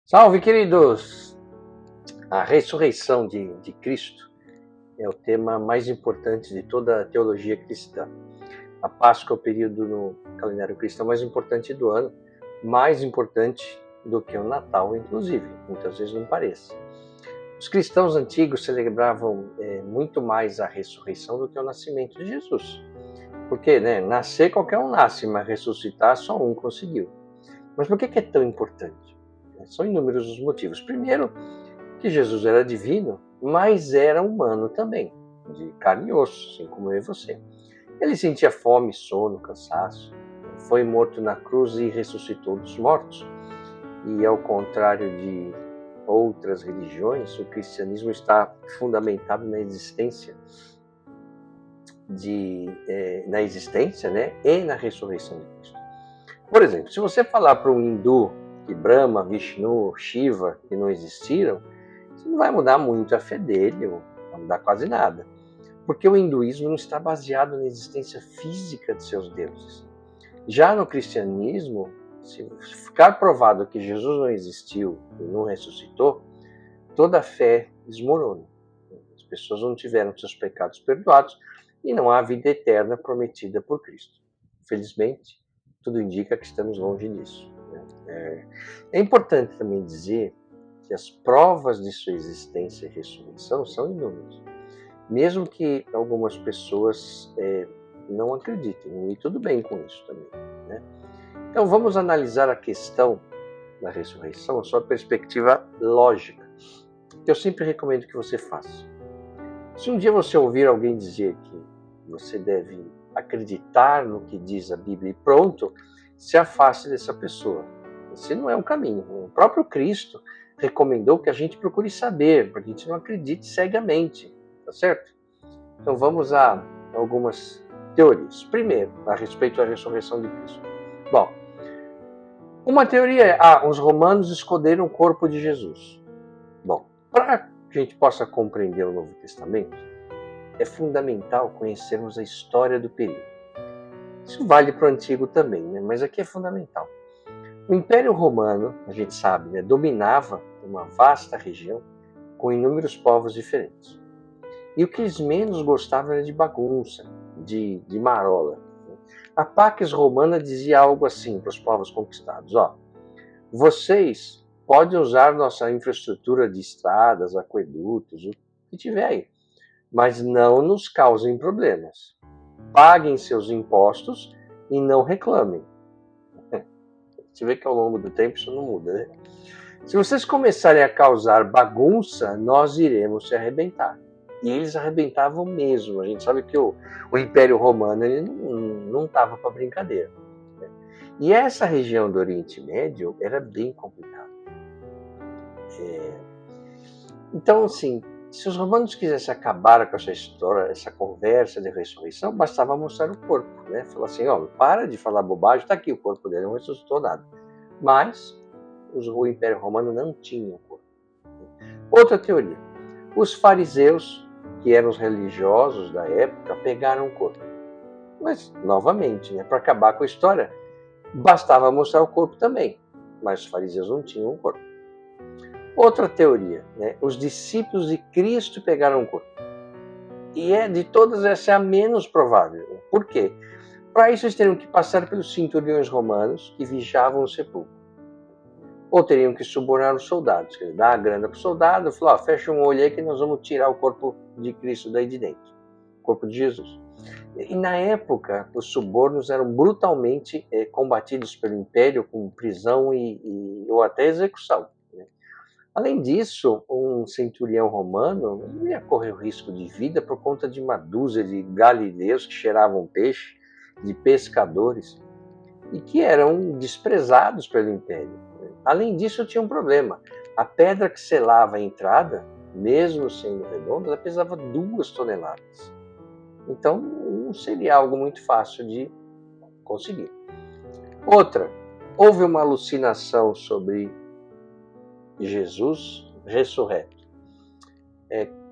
Salve, queridos! A ressurreição de Cristo é o tema mais importante de toda a teologia cristã. A Páscoa é o período no calendário cristão mais importante do ano, mais importante do que o Natal, inclusive, muitas vezes não pareça. Os cristãos antigos celebravam muito mais a ressurreição do que o nascimento de Jesus. Porque, nascer qualquer um nasce, mas ressuscitar só um conseguiu. Mas por que é tão importante? São inúmeros os motivos. Primeiro, que Jesus era divino, mas era humano também, de carne e osso, assim como eu e você. Ele sentia fome, sono, cansaço, foi morto na cruz e ressuscitou dos mortos. E ao contrário de outras religiões, o cristianismo está fundamentado na existência e na ressurreição de Cristo. Por exemplo, se você falar para um hindu que Brahma, Vishnu, Shiva, que não existiram, você não vai mudar muito a fé dele, não vai mudar quase nada. Porque o hinduísmo não está baseado na existência física de seus deuses. Já no cristianismo, se ficar provado que Jesus não existiu e não ressuscitou, toda a fé desmorona. As pessoas não tiveram seus pecados perdoados e não há vida eterna prometida por Cristo. Infelizmente, tudo indica que estamos longe disso. É importante também dizer que as provas de sua existência e ressurreição são inúmeras, mesmo que algumas pessoas não acreditem, e tudo bem com isso também. Então vamos analisar a questão da ressurreição, a sua perspectiva lógica, que eu sempre recomendo que você faça. Se um dia você ouvir alguém dizer que você deve acreditar no que diz a Bíblia e pronto, se afaste dessa pessoa. Esse não é um caminho. O próprio Cristo recomendou que a gente procure saber, para que a gente não acredite cegamente, tá certo? Então vamos a algumas teorias. Primeiro, a respeito da ressurreição de Cristo. Bom, uma teoria é, os romanos esconderam o corpo de Jesus. Bom, para que a gente possa compreender o Novo Testamento, é fundamental conhecermos a história do período. Isso vale para o Antigo também, mas aqui é fundamental. O Império Romano, a gente sabe, dominava uma vasta região com inúmeros povos diferentes. E o que eles menos gostavam era de bagunça, de marola. A Pax Romana dizia algo assim para os povos conquistados: vocês podem usar nossa infraestrutura de estradas, aquedutos, o que tiver aí, mas não nos causem problemas. Paguem seus impostos e não reclamem. Você vê que ao longo do tempo isso não muda, né? Se vocês começarem a causar bagunça, nós iremos se arrebentar. E eles arrebentavam mesmo. A gente sabe que o Império Romano ele não estava para brincadeira. E essa região do Oriente Médio era bem complicada. Então, assim, se os romanos quisessem acabar com essa história, essa conversa de ressurreição, bastava mostrar o corpo, Falar assim, para de falar bobagem, está aqui o corpo dele, não ressuscitou nada. Mas o Império Romano não tinha corpo. Outra teoria, os fariseus, que eram os religiosos da época, pegaram o corpo. Mas, novamente, para acabar com a história, bastava mostrar o corpo também, mas os fariseus não tinham um corpo. Outra teoria, os discípulos de Cristo pegaram o corpo. E de todas essa é a menos provável. Por quê? Para isso eles teriam que passar pelos centuriões romanos que vigiavam o sepulcro. Ou teriam que subornar os soldados, quer dizer, dar a grana para o soldado, falar, fecha um olho aí que nós vamos tirar o corpo de Cristo daí de dentro, o corpo de Jesus. E na época, os subornos eram brutalmente combatidos pelo Império com prisão ou até execução. Além disso, um centurião romano não ia correr o risco de vida por conta de uma dúzia de galileus que cheiravam peixe, de pescadores, e que eram desprezados pelo Império. Além disso, tinha um problema. A pedra que selava a entrada, mesmo sendo redonda, ela pesava 2 toneladas. Então, não seria algo muito fácil de conseguir. Outra, houve uma alucinação sobre Jesus ressurreto.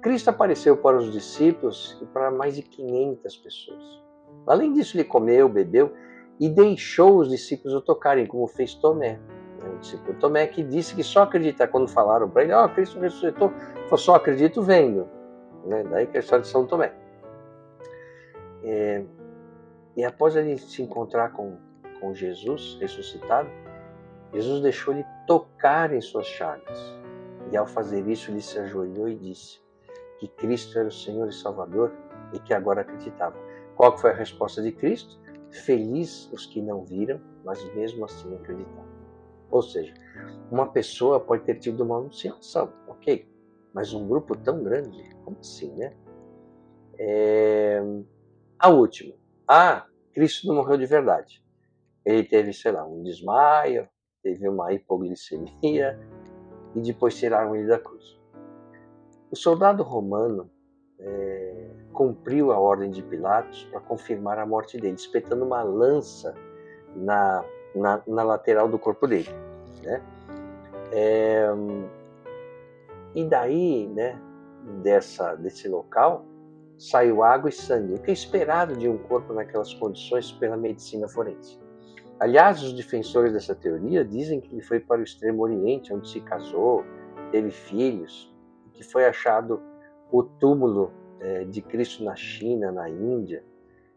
Cristo apareceu para os discípulos e para mais de 500 pessoas. Além disso, ele comeu, bebeu e deixou os discípulos o tocarem, como fez Tomé. O discípulo Tomé, que disse que só acredita quando falaram para ele, Cristo ressuscitou, eu só acredito vendo. Né? Daí que é a história de São Tomé. E após ele se encontrar com Jesus ressuscitado, Jesus deixou ele tocar em suas chagas. E ao fazer isso, ele se ajoelhou e disse que Cristo era o Senhor e Salvador e que agora acreditava. Qual que foi a resposta de Cristo? Feliz os que não viram, mas mesmo assim acreditaram. Ou seja, uma pessoa pode ter tido uma anunciação, ok? Mas um grupo tão grande, como assim, né? A última. Cristo não morreu de verdade. Ele teve, sei lá, um desmaio, teve uma hipoglicemia e depois tiraram ele da cruz. O soldado romano cumpriu a ordem de Pilatos para confirmar a morte dele, espetando uma lança na lateral do corpo dele. Né? E daí, né, desse local, saiu água e sangue, o que é esperado de um corpo naquelas condições pela medicina forense. Aliás, os defensores dessa teoria dizem que ele foi para o Extremo Oriente, onde se casou, teve filhos, e que foi achado o túmulo de Cristo na China, na Índia.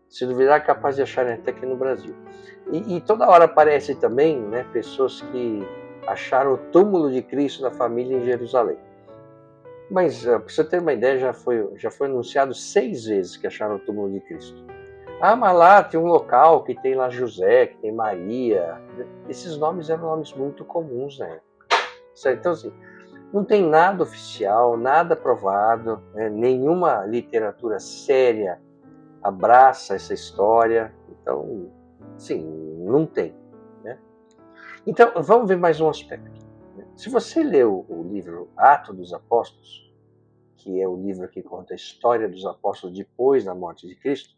Se duvidar, é capaz de acharem até aqui no Brasil. E toda hora aparece também, né, pessoas que acharam o túmulo de Cristo na família em Jerusalém. Mas, para você ter uma ideia, já foi anunciado 6 vezes que acharam o túmulo de Cristo. Mas lá tem um local que tem lá José, que tem Maria. Esses nomes eram nomes muito comuns na época. Certo? Então, assim, não tem nada oficial, nada provado, né? Nenhuma literatura séria abraça essa história. Então, sim, não tem. Né? Então, vamos ver mais um aspecto. Se você leu o livro Atos dos Apóstolos, que é o livro que conta a história dos apóstolos depois da morte de Cristo,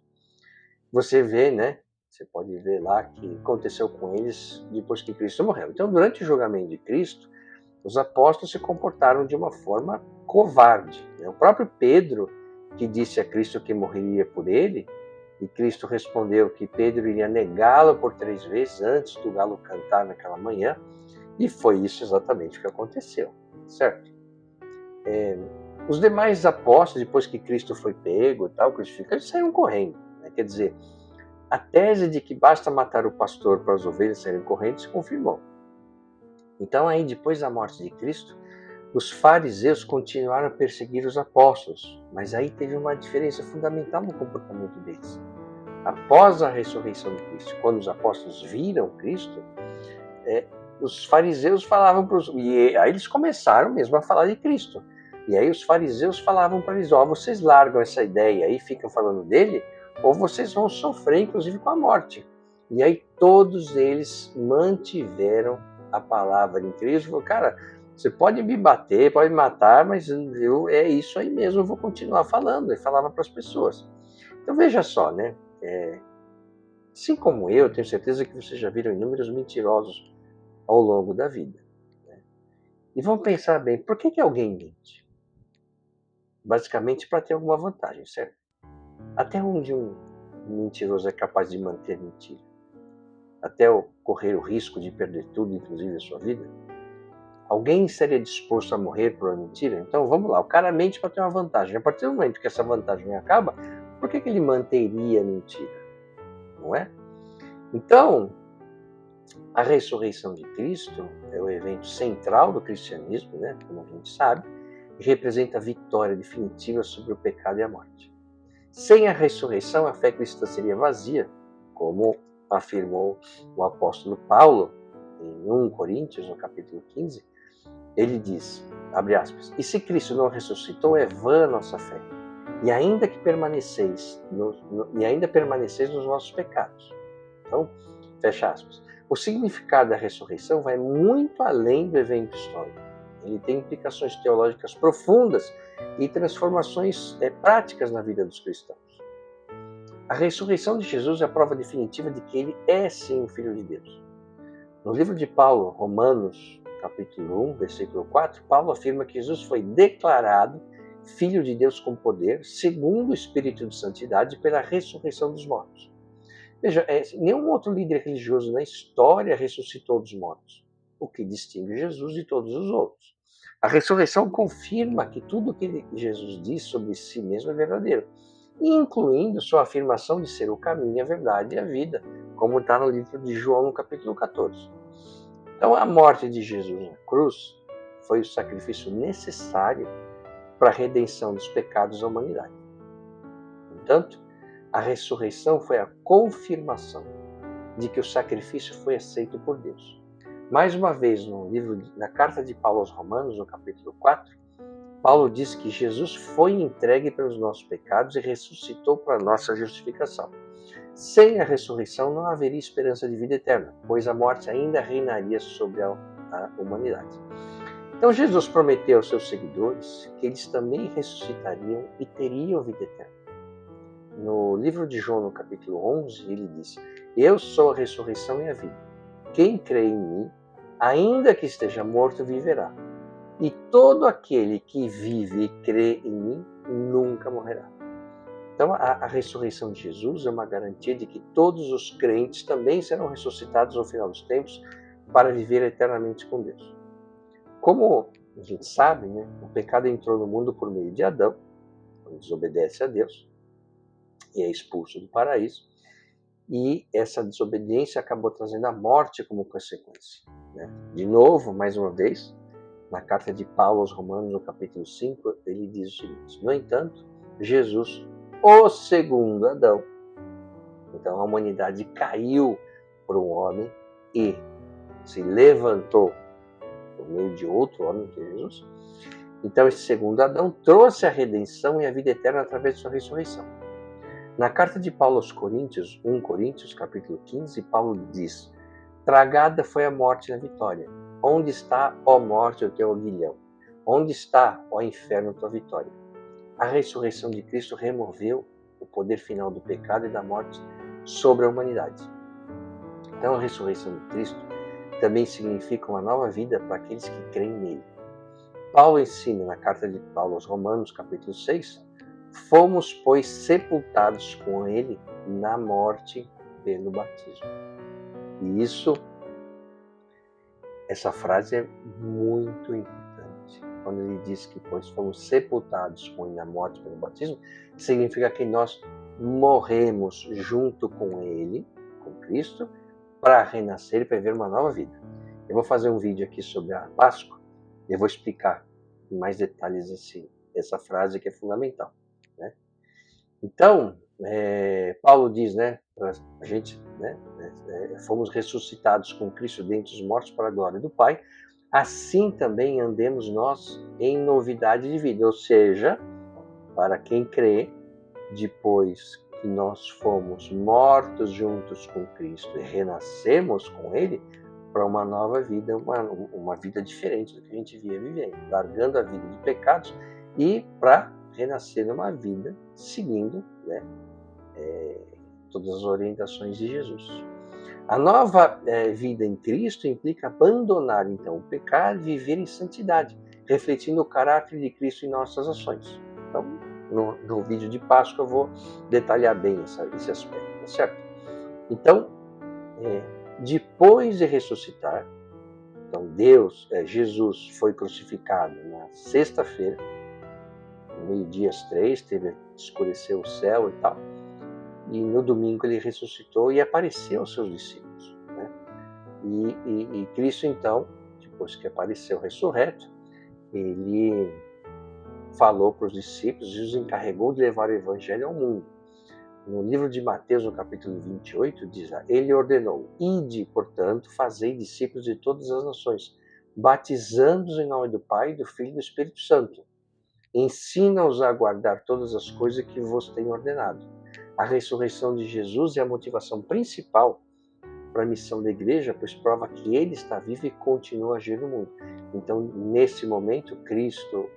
você vê, né? Você pode ver lá que aconteceu com eles depois que Cristo morreu. Então, durante o julgamento de Cristo, os apóstolos se comportaram de uma forma covarde. Né? O próprio Pedro, que disse a Cristo que morreria por ele, e Cristo respondeu que Pedro iria negá-lo por 3 vezes antes do galo cantar naquela manhã, e foi isso exatamente o que aconteceu, certo? Os demais apóstolos, depois que Cristo foi pego e tal, crucificado, eles saíram correndo. Né? Quer dizer, a tese de que basta matar o pastor para as ovelhas saírem correndo se confirmou. Então aí, depois da morte de Cristo, os fariseus continuaram a perseguir os apóstolos, mas aí teve uma diferença fundamental no comportamento deles. Após a ressurreição de Cristo, quando os apóstolos viram Cristo, os fariseus falavam para os... E aí eles começaram mesmo a falar de Cristo. E aí os fariseus falavam para eles, vocês largam essa ideia aí, ficam falando dele, ou vocês vão sofrer, inclusive, com a morte. E aí todos eles mantiveram a palavra em Cristo. Cara, você pode me bater, pode me matar, mas é isso aí mesmo, eu vou continuar falando. Ele falava para as pessoas. Então veja só, né? Assim como eu, tenho certeza que vocês já viram inúmeros mentirosos ao longo da vida. Né? E vamos pensar bem, por que alguém mente? Basicamente para ter alguma vantagem, certo? Até onde um mentiroso é capaz de manter mentira? Até correr o risco de perder tudo, inclusive a sua vida? Alguém seria disposto a morrer por uma mentira? Então vamos lá, o cara mente para ter uma vantagem. A partir do momento que essa vantagem acaba, por que ele manteria a mentira? Não é? Então, a ressurreição de Cristo é o evento central do cristianismo, né? Como a gente sabe, e representa a vitória definitiva sobre o pecado e a morte. Sem a ressurreição, a fé cristã seria vazia, como afirmou o apóstolo Paulo em 1 Coríntios, no capítulo 15. Ele diz, abre aspas, e se Cristo não ressuscitou, é vã a nossa fé, e ainda permaneceis nos vossos pecados. Então, fecha aspas. O significado da ressurreição vai muito além do evento histórico. Ele tem implicações teológicas profundas e transformações práticas na vida dos cristãos. A ressurreição de Jesus é a prova definitiva de que ele é sim o Filho de Deus. No livro de Paulo, Romanos, capítulo 1, versículo 4, Paulo afirma que Jesus foi declarado Filho de Deus com poder, segundo o Espírito de Santidade, pela ressurreição dos mortos. Veja, nenhum outro líder religioso na história ressuscitou dos mortos. o que distingue Jesus de todos os outros. A ressurreição confirma que tudo o que Jesus diz sobre si mesmo é verdadeiro, incluindo sua afirmação de ser o caminho, a verdade e a vida, como está no livro de João, no capítulo 14. Então, a morte de Jesus na cruz foi o sacrifício necessário para a redenção dos pecados da humanidade. Portanto, a ressurreição foi a confirmação de que o sacrifício foi aceito por Deus. Mais uma vez, na carta de Paulo aos Romanos, no capítulo 4, Paulo diz que Jesus foi entregue pelos nossos pecados e ressuscitou para a nossa justificação. Sem a ressurreição não haveria esperança de vida eterna, pois a morte ainda reinaria sobre a humanidade. Então Jesus prometeu aos seus seguidores que eles também ressuscitariam e teriam vida eterna. No livro de João, no capítulo 11, ele diz: Eu sou a ressurreição e a vida. Quem crê em mim, ainda que esteja morto, viverá. E todo aquele que vive e crê em mim, nunca morrerá. Então, a ressurreição de Jesus é uma garantia de que todos os crentes também serão ressuscitados no final dos tempos para viver eternamente com Deus. Como a gente sabe, né, o pecado entrou no mundo por meio de Adão, quando desobedece a Deus, e é expulso do paraíso, e essa desobediência acabou trazendo a morte como consequência. Né? De novo, mais uma vez, na carta de Paulo aos Romanos, no capítulo 5, ele diz o seguinte: No entanto, Jesus, o segundo Adão, então a humanidade caiu por um homem e se levantou por meio de outro homem, que é Jesus. Então esse segundo Adão trouxe a redenção e a vida eterna através de sua ressurreição. Na carta de Paulo aos Coríntios, 1 Coríntios, capítulo 15, Paulo diz: Tragada foi a morte na vitória. Onde está, ó morte, o teu aguilhão? Onde está, ó inferno, tua vitória? A ressurreição de Cristo removeu o poder final do pecado e da morte sobre a humanidade. Então, a ressurreição de Cristo também significa uma nova vida para aqueles que creem nele. Paulo ensina na carta de Paulo aos Romanos, capítulo 6, Fomos, pois, sepultados com ele na morte pelo batismo. E essa frase é muito importante. Quando ele diz que, pois, fomos sepultados com ele na morte pelo batismo, significa que nós morremos junto com ele, com Cristo, para renascer e para viver uma nova vida. Eu vou fazer um vídeo aqui sobre a Páscoa e eu vou explicar em mais detalhes essa frase que é fundamental. Né? Então, Paulo diz, né, para a gente, né, fomos ressuscitados com Cristo dentre os mortos para a glória do Pai, assim também andemos nós em novidade de vida, ou seja, para quem crê, depois que nós fomos mortos juntos com Cristo e renascemos com Ele, para uma nova vida, uma vida diferente do que a gente via vivendo, largando a vida de pecados e para renascer numa vida seguindo, né, todas as orientações de Jesus. A nova vida em Cristo implica abandonar, então, o pecado e viver em santidade, refletindo o caráter de Cristo em nossas ações. Então, no vídeo de Páscoa eu vou detalhar bem esse aspecto, tá certo? Então, depois de ressuscitar, então Jesus foi crucificado na sexta-feira, meio-dia às 3, escureceu o céu e tal, e no domingo ele ressuscitou e apareceu aos seus discípulos. Né? E Cristo, então, depois que apareceu ressurreto, ele falou para os discípulos e os encarregou de levar o evangelho ao mundo. No livro de Mateus, no capítulo 28, diz: Ele ordenou: Ide, portanto, fazei discípulos de todas as nações, batizando-os em nome do Pai, do Filho e do Espírito Santo. Ensina-os a guardar todas as coisas que vos tenho ordenado. A ressurreição de Jesus é a motivação principal para a missão da igreja, pois prova que ele está vivo e continua a agir no mundo. Então, nesse momento, Cristo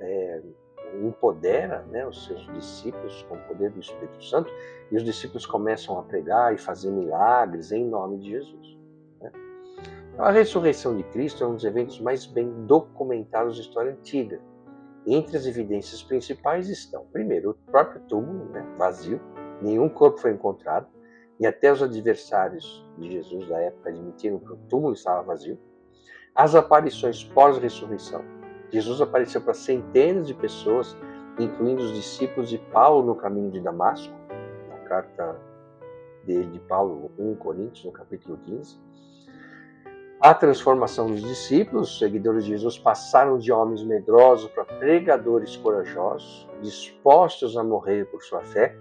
empodera, né, os seus discípulos com o poder do Espírito Santo, e os discípulos começam a pregar e fazer milagres em nome de Jesus. Né? Então, a ressurreição de Cristo é um dos eventos mais bem documentados da história antiga. Entre as evidências principais estão, primeiro, o próprio túmulo, né, vazio, nenhum corpo foi encontrado, e até os adversários de Jesus da época admitiram que o túmulo estava vazio. As aparições pós-ressurreição. Jesus apareceu para centenas de pessoas, incluindo os discípulos de Paulo no caminho de Damasco, na carta de Paulo 1 Coríntios, no capítulo 15. A transformação dos discípulos, os seguidores de Jesus passaram de homens medrosos para pregadores corajosos, dispostos a morrer por sua fé.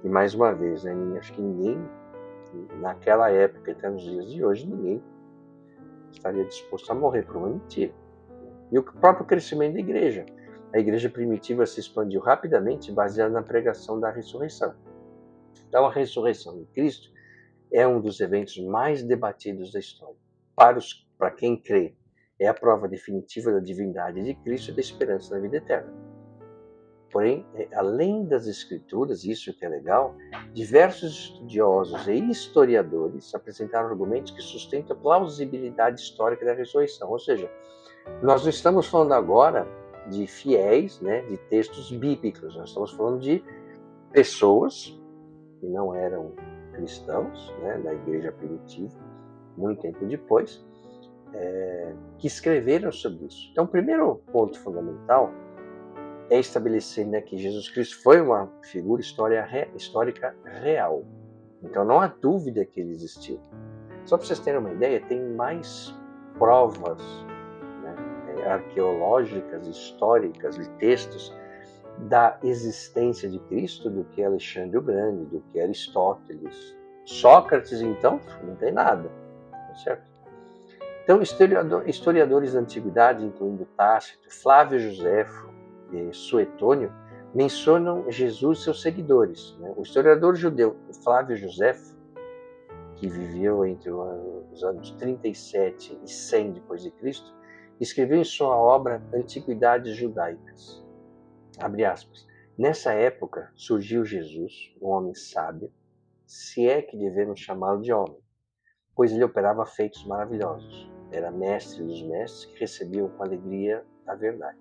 E mais uma vez, acho que ninguém, naquela época e até nos dias de hoje, ninguém estaria disposto a morrer por uma mentira. E o próprio crescimento da igreja. A igreja primitiva se expandiu rapidamente baseada na pregação da ressurreição. Então, a ressurreição de Cristo é um dos eventos mais debatidos da história. Para quem crê, é a prova definitiva da divindade de Cristo e da esperança na vida eterna. Porém, além das escrituras, isso que é legal, diversos estudiosos e historiadores apresentaram argumentos que sustentam a plausibilidade histórica da ressurreição. Ou seja, nós não estamos falando agora de fiéis, de textos bíblicos, nós estamos falando de pessoas que não eram cristãos, da igreja primitiva, muito tempo depois, que escreveram sobre isso. Então, o primeiro ponto fundamental é estabelecer que Jesus Cristo foi uma figura histórica real. Então, não há dúvida que ele existiu. Só para vocês terem uma ideia, tem mais provas arqueológicas, históricas, de textos da existência de Cristo do que Alexandre o Grande, do que Aristóteles. Sócrates, então, não tem nada, certo? Então, historiadores da antiguidade, incluindo Tácito, Flávio Josefo e Suetônio, mencionam Jesus e seus seguidores. O historiador judeu Flávio Josefo, que viveu entre os anos 37 e 100 depois de Cristo, escreveu em sua obra Antiguidades Judaicas. Abre aspas. Nessa época surgiu Jesus, um homem sábio, se é que devemos chamá-lo de homem, pois ele operava feitos maravilhosos. Era mestre dos mestres que recebiam com alegria a verdade.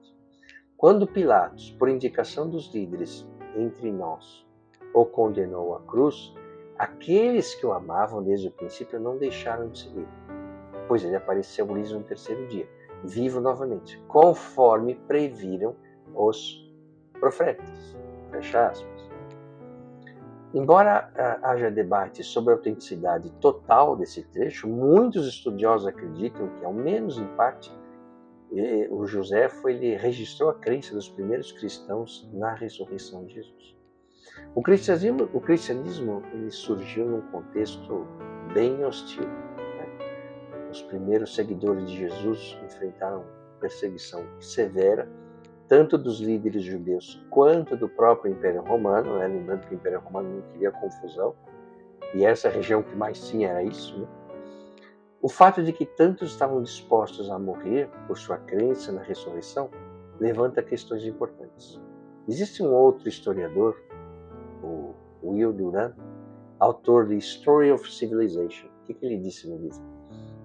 Quando Pilatos, por indicação dos líderes entre nós, o condenou à cruz, aqueles que o amavam desde o princípio não deixaram de seguir, pois ele apareceu lhes no terceiro dia, vivo novamente, conforme previram os profetas. Fecha aspas. Embora haja debate sobre a autenticidade total desse trecho, muitos estudiosos acreditam que, ao menos em parte, o Josefo ele registrou a crença dos primeiros cristãos na ressurreição de Jesus. O cristianismo ele surgiu num contexto bem hostil. Os primeiros seguidores de Jesus enfrentaram perseguição severa, tanto dos líderes judeus quanto do próprio Império Romano, lembrando que o Império Romano não queria confusão, e essa região que mais tinha era isso. O fato de que tantos estavam dispostos a morrer por sua crença na ressurreição levanta questões importantes. Existe um outro historiador, o Will Durant, autor de Story of Civilization. O que ele disse no livro?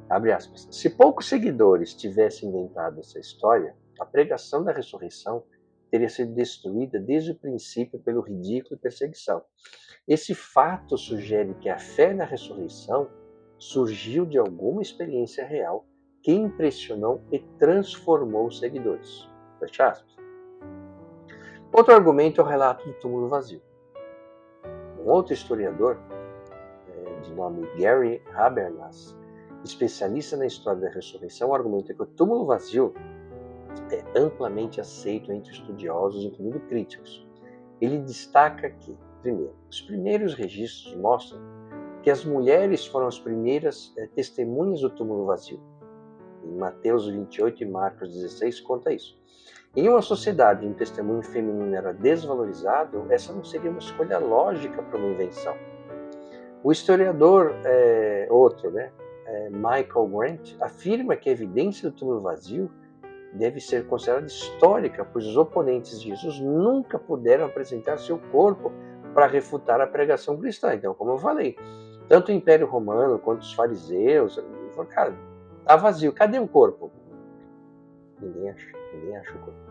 Abre aspas. Se poucos seguidores tivessem inventado essa história, a pregação da ressurreição teria sido destruída desde o princípio pelo ridículo e perseguição. Esse fato sugere que a fé na ressurreição surgiu de alguma experiência real que impressionou e transformou os seguidores. Fecha aspas. Outro argumento é o relato do túmulo vazio. Um outro historiador, de nome Gary Habermas, especialista na história da ressurreição, argumenta que o túmulo vazio é amplamente aceito entre estudiosos, incluindo críticos. Ele destaca que, primeiro, os primeiros registros mostram que as mulheres foram as primeiras testemunhas do túmulo vazio. Em Mateus 28 e Marcos 16 conta isso. Em uma sociedade onde o testemunho feminino era desvalorizado, essa não seria uma escolha lógica para uma invenção. O historiador, Michael Grant, afirma que a evidência do túmulo vazio deve ser considerada histórica, pois os oponentes de Jesus nunca puderam apresentar seu corpo para refutar a pregação cristã. Então, como eu falei, tanto o Império Romano quanto os fariseus, falaram, cara, está vazio, cadê o corpo? Ninguém acha o corpo.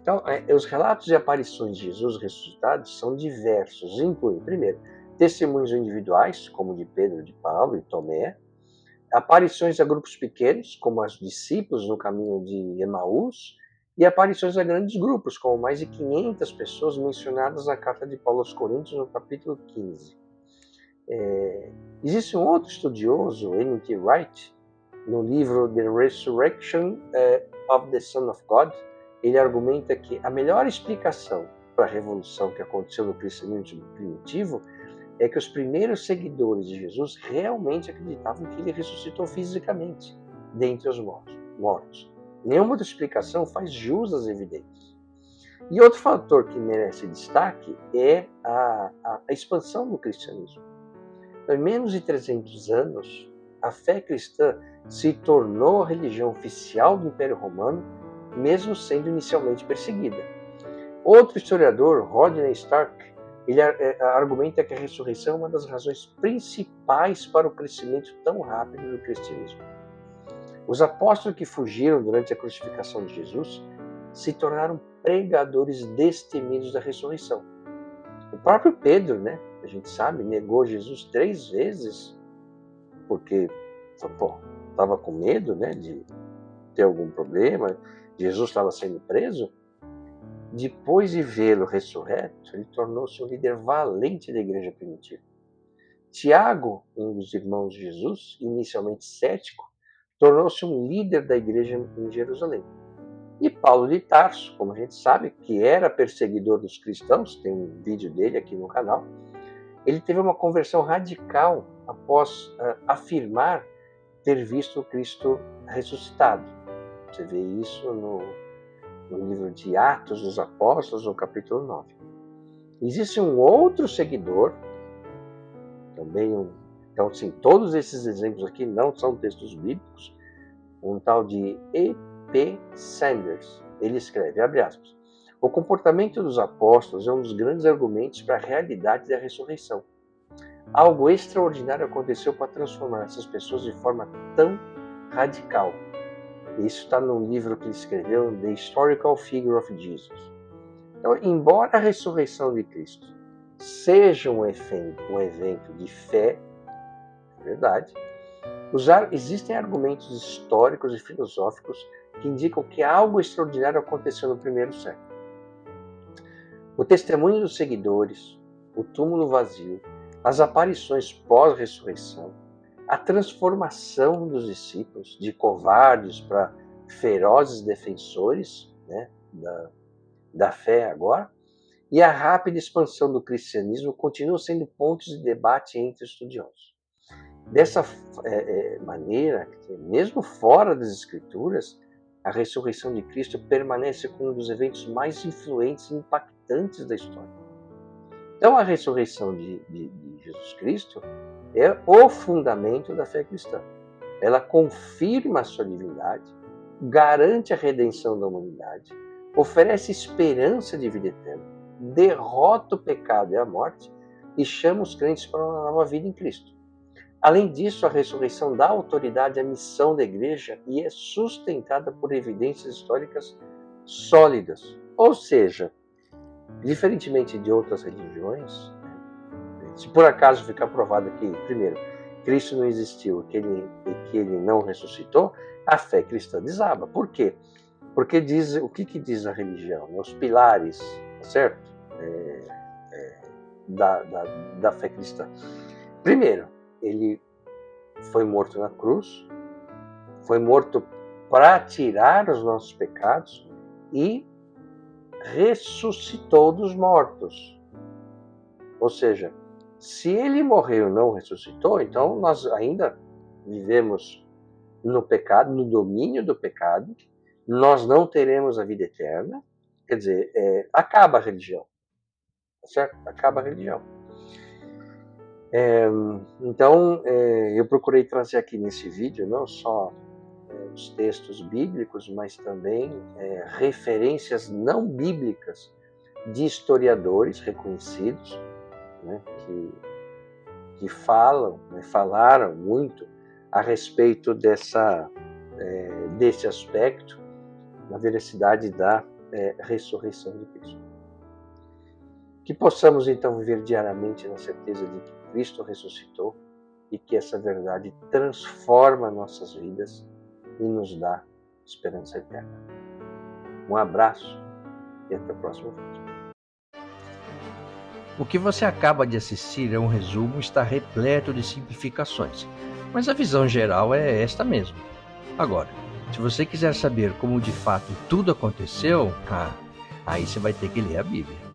Então, os relatos de aparições de Jesus ressuscitado são diversos, incluem, primeiro, testemunhos individuais, como de Pedro, de Paulo e Tomé, aparições a grupos pequenos, como os discípulos no caminho de Emaús, e aparições a grandes grupos, como mais de 500 pessoas mencionadas na carta de Paulo aos Coríntios, no capítulo 15. Existe um outro estudioso, N.T. Wright, no livro The Resurrection of the Son of God, ele argumenta que a melhor explicação para a revolução que aconteceu no cristianismo primitivo é que os primeiros seguidores de Jesus realmente acreditavam que ele ressuscitou fisicamente dentre os mortos. Nenhuma outra explicação faz jus às evidências. E outro fator que merece destaque é a expansão do cristianismo. Então, em menos de 300 anos, a fé cristã se tornou a religião oficial do Império Romano, mesmo sendo inicialmente perseguida. Outro historiador, Rodney Stark, ele argumenta que a ressurreição é uma das razões principais para o crescimento tão rápido do cristianismo. Os apóstolos que fugiram durante a crucificação de Jesus se tornaram pregadores destemidos da ressurreição. O próprio Pedro, né, a gente sabe, negou Jesus 3 vezes porque estava com medo, né, de ter algum problema. Jesus estava sendo preso. Depois de vê-lo ressurreto, ele tornou-se um líder valente da igreja primitiva. Tiago, um dos irmãos de Jesus, inicialmente cético, tornou-se um líder da igreja em Jerusalém. E Paulo de Tarso, como a gente sabe, que era perseguidor dos cristãos, tem um vídeo dele aqui no canal, ele teve uma conversão radical após afirmar ter visto o Cristo ressuscitado. Você vê isso no livro de Atos dos Apóstolos, no capítulo 9. Existe um outro seguidor, também então, assim, todos esses exemplos aqui não são textos bíblicos, um tal de E.P. Sanders. Ele escreve, abre aspas, o comportamento dos apóstolos é um dos grandes argumentos para a realidade da ressurreição. Algo extraordinário aconteceu para transformar essas pessoas de forma tão radical. Isso está no livro que ele escreveu, The Historical Figure of Jesus. Então, embora a ressurreição de Cristo seja um evento de fé, é verdade, existem argumentos históricos e filosóficos que indicam que algo extraordinário aconteceu no primeiro século. O testemunho dos seguidores, o túmulo vazio, as aparições pós-ressurreição, a transformação dos discípulos de covardes para ferozes defensores, né, da fé agora, e a rápida expansão do cristianismo continuam sendo pontos de debate entre estudiosos. Dessa maneira, mesmo fora das Escrituras, a ressurreição de Cristo permanece como um dos eventos mais influentes e impactantes da história. Então, a ressurreição de Jesus Cristo é o fundamento da fé cristã. Ela confirma a sua divindade, garante a redenção da humanidade, oferece esperança de vida eterna, derrota o pecado e a morte e chama os crentes para uma nova vida em Cristo. Além disso, a ressurreição dá autoridade à missão da igreja e é sustentada por evidências históricas sólidas. Ou seja, diferentemente de outras religiões, se por acaso ficar provado que, primeiro, Cristo não existiu e que ele não ressuscitou, a fé cristã desaba. Por quê? Porque o que diz a religião? Os pilares, certo? Da fé cristã. Primeiro, ele foi morto na cruz, foi morto para tirar os nossos pecados e ressuscitou dos mortos. Ou seja, se ele morreu e não ressuscitou, então nós ainda vivemos no pecado, no domínio do pecado, nós não teremos a vida eterna, quer dizer, acaba a religião, certo? Acaba a religião. Então, eu procurei trazer aqui nesse vídeo não só os textos bíblicos, mas também referências não bíblicas de historiadores reconhecidos, né, que falaram muito a respeito desse aspecto da veracidade da ressurreição de Cristo. Que possamos então viver diariamente na certeza de que Cristo ressuscitou e que essa verdade transforma nossas vidas e nos dá esperança eterna. Um abraço e até o próximo vídeo. O que você acaba de assistir é um resumo, está repleto de simplificações, mas a visão geral é esta mesmo. Agora, se você quiser saber como de fato tudo aconteceu, aí você vai ter que ler a Bíblia.